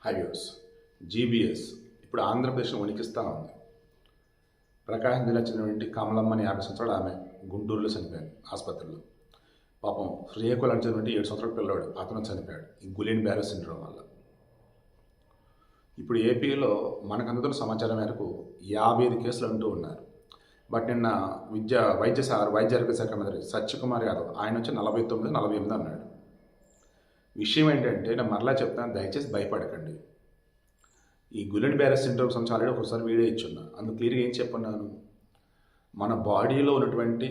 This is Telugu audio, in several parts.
హైవేస్ జీబీఎస్ ఇప్పుడు ఆంధ్రప్రదేశ్ను వణికిస్తూ ఉంది. ప్రకాశం జిల్లా చెందినటువంటి కమలమ్మ అని 50 సంవత్సరాలు ఆమె గుంటూరులో చనిపోయాడు ఆసుపత్రిలో. పాపం శ్రీకాకుళం చెందినటువంటి 7 సంవత్సరాల పిల్లవాడు అతను చనిపోయాడు ఈ గులెన్ బ్యారెస్ సిండ్రోమ్ వల్ల. ఇప్పుడు ఏపీలో మనకు అందుతున్న సమాచారం మేరకు 55 కేసులు అంటూ ఉన్నారు. బట్ నిన్న వైద్య ఆరోగ్య శాఖ మంత్రి సత్యకుమార్ యాదవ్ ఆయన వచ్చి 49, 48 అన్నాడు. విషయం ఏంటంటే నేను మరలా చెప్తాను, దయచేసి భయపడకండి. ఈ గులెన్ బ్యారెస్ సిండ్రోమ్ సంబంధించి ఆల్రెడీ ఒకసారి వీడియో ఇచ్చున్నా. అందుకు క్లియర్గా ఏం చెప్పున్నాను, మన బాడీలో ఉన్నటువంటి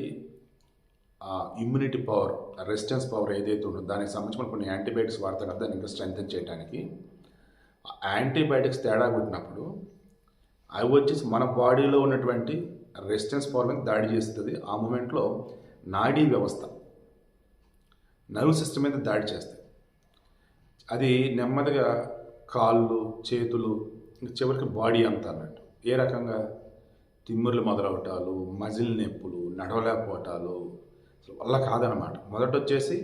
ఇమ్యూనిటీ పవర్, రెసిస్టెన్స్ పవర్ ఏదైతే ఉంటుందో దానికి సంబంధించి మనం కొన్ని యాంటీబయాటిక్స్ వాడతాం కదా, దాన్ని ఇంకా స్ట్రెంగ్తన్ చేయడానికి. యాంటీబయాటిక్స్ తేడా కొట్టినప్పుడు అవి వచ్చేసి మన బాడీలో ఉన్నటువంటి రెసిస్టెన్స్ పవర్ మీద దాడి చేస్తుంది. ఆ మూమెంట్లో నాడీ వ్యవస్థ, నర్వ్ సిస్టమ్ మీద దాడి చేస్తుంది. అది నెమ్మదిగా కాళ్ళు, చేతులు, చివరికి బాడీ అంతా అన్నట్టు. ఏ రకంగా తిమ్మిర్లు మొదలవటాలు, మజిల్ నొప్పులు, నడవలేకపోవటాలు వల్ల కాదనమాట. మొదట వచ్చేసి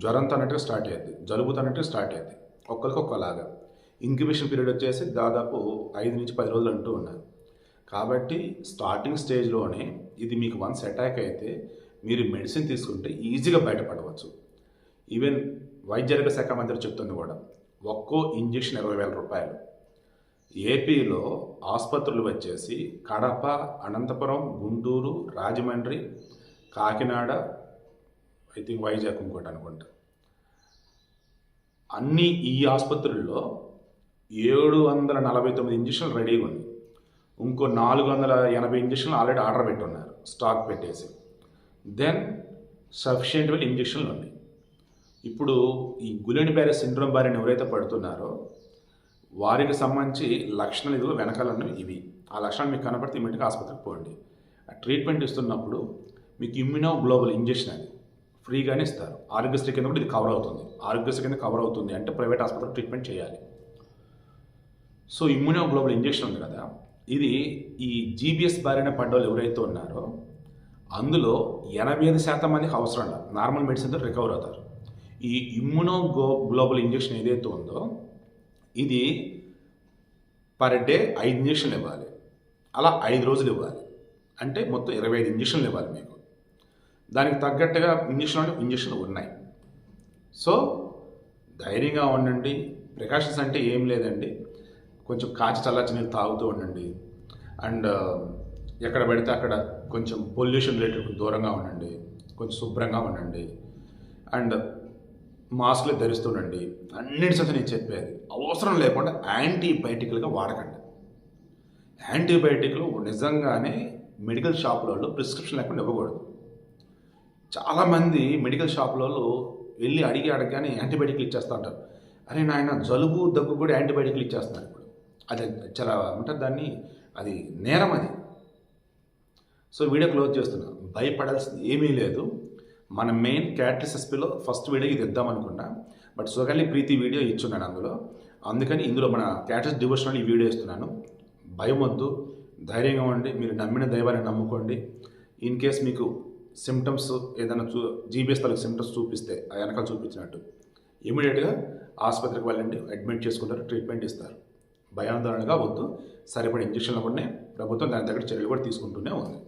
జ్వరంతో అన్నట్టుగా స్టార్ట్ అయ్యింది, జలుబుతో అన్నట్టుగా స్టార్ట్ అయ్యింది, ఒక్కరికి ఒక్కలాగా. ఇంక్యుబేషన్ పీరియడ్ వచ్చేసి దాదాపు 5 నుంచి 10 రోజులు అంటూ ఉన్నారు. కాబట్టి స్టార్టింగ్ స్టేజ్లోనే ఇది మీకు వన్స్ అటాక్ అయితే మీరు మెడిసిన్ తీసుకుంటే ఈజీగా బయటపడవచ్చు. ఈవెన్ వైద్యారోగ్య శాఖ మంత్రి చెప్తుంది కూడా, ఒక్కో ఇంజెక్షన్ 20,000 రూపాయలు. ఏపీలో ఆసుపత్రులు వచ్చేసి కడప, అనంతపురం, గుంటూరు, రాజమండ్రి, కాకినాడ, ఐ థింక్ వైజాగ్ ఇంకోటి అనుకుంటా. అన్ని ఈ ఆసుపత్రుల్లో 749 ఇంజక్షన్లు రెడీగా ఉంది. ఇంకో 480 ఇంజక్షన్లు ఆల్రెడీ ఆర్డర్ పెట్టున్నారు, స్టాక్ పెట్టేసి. దెన్ సఫిషియెంట్ ఇంజక్షన్లు ఉన్నాయి. ఇప్పుడు ఈ గులెన్ బ్యారెస్ సిండ్రోమ్ బారిన ఎవరైతే పడుతున్నారో వారికి సంబంధించి లక్షణాలు ఇదిగో వెనకాలన్నవి ఇవి. ఆ లక్షణాలు మీకు కనపడితే ఇమీడియట్గా ఆసుపత్రికి పోండి. ఆ ట్రీట్మెంట్ ఇస్తున్నప్పుడు మీకు ఇమ్యూనోగ్లోబుల్ ఇంజెక్షన్ అది ఫ్రీగానే ఇస్తారు. ఆరోగ్యశ్రీ కింద కూడా ఇది కవర్ అవుతుంది. ఆరోగ్యశ్రీ కింద కవర్ అవుతుంది అంటే ప్రైవేట్ ఆసుపత్రిలో ట్రీట్మెంట్ చేయాలి. సో ఇమ్యూనోగ్లోబుల్ ఇంజెక్షన్ ఉంది కదా, ఇది ఈ జీబీఎస్ బారిన పడ్డోళ్ళు ఎవరైతే ఉన్నారో అందులో 85% మందికి అవసరం లేదు, నార్మల్ మెడిసిన్తో రికవర్ అవుతారు. ఈ ఇమ్యూనోగ్లోబుల్ ఇంజెక్షన్ ఏదైతే ఉందో ఇది పర్ డే 5 ఇంజక్షన్లు ఇవ్వాలి. అలా 5 రోజులు ఇవ్వాలి. అంటే మొత్తం 25 ఇంజక్షన్లు ఇవ్వాలి మీకు. దానికి తగ్గట్టుగా ఇంజక్షన్లు ఉన్నాయి. సో ధైర్యంగా ఉండండి. ప్రికాషన్స్ అంటే ఏం లేదండి, కొంచెం కాచి చల్లార్చి నీళ్ళు తాగుతూ ఉండండి. అండ్ ఎక్కడ పడితే అక్కడ కొంచెం పొల్యూషన్ రిలేటెడ్ దూరంగా ఉండండి, కొంచెం శుభ్రంగా ఉండండి. అండ్ మాస్క్లు ధరిస్తుండండి. అన్నిటి సంగతి నేను చెప్పేది అవసరం లేకుండా యాంటీబయాటిక్లుగా వాడకండి. యాంటీబయాటిక్లు నిజంగానే మెడికల్ షాపులలో ప్రిస్క్రిప్షన్ లేకుండా ఇవ్వకూడదు. చాలామంది మెడికల్ షాపులలో వెళ్ళి అడగగానే యాంటీబయాటిక్లు ఇచ్చేస్తూ ఉంటారు. అరే నాయన, జలుబు దగ్గు కూడా యాంటీబయాటిక్లు ఇచ్చేస్తున్నారు ఇప్పుడు. అది చాలా ఉంటుంది, దాన్ని అది నేరం అది. సో వీడియో క్లోజ్ చేస్తున్నా. భయపడాల్సింది ఏమీ లేదు. మన మెయిన్ క్యాటలిస్ట్ ఎస్పీలో ఫస్ట్ వీడియో ఇది ఇద్దాం అనుకున్నా, బట్ సుగలి ప్రీతి వీడియో ఇచ్చున్నాను అందులో. అందుకని ఇందులో మన క్యాటలిస్ట్ డివోషనల్ ఈ వీడియో ఇస్తున్నాను. భయం వద్దు, ధైర్యంగా ఉండి మీరు నమ్మిన దైవాన్ని నమ్ముకోండి. ఇన్ కేస్ మీకు సిమ్టమ్స్ ఏదైనా జీబీఎస్ తాలూకు సిమ్టమ్స్ చూపిస్తే ఆ వెనకాల చూపించినట్టు ఇమీడియట్గా ఆసుపత్రికి వెళ్ళండి, అడ్మిట్ చేసుకుంటారు, ట్రీట్మెంట్ ఇస్తారు. భయాందోళనగా వద్దు. సరిపడే ఇంజక్షన్లు కూడా ప్రభుత్వం దాని దగ్గర చర్యలు కూడా తీసుకుంటూనే ఉంది.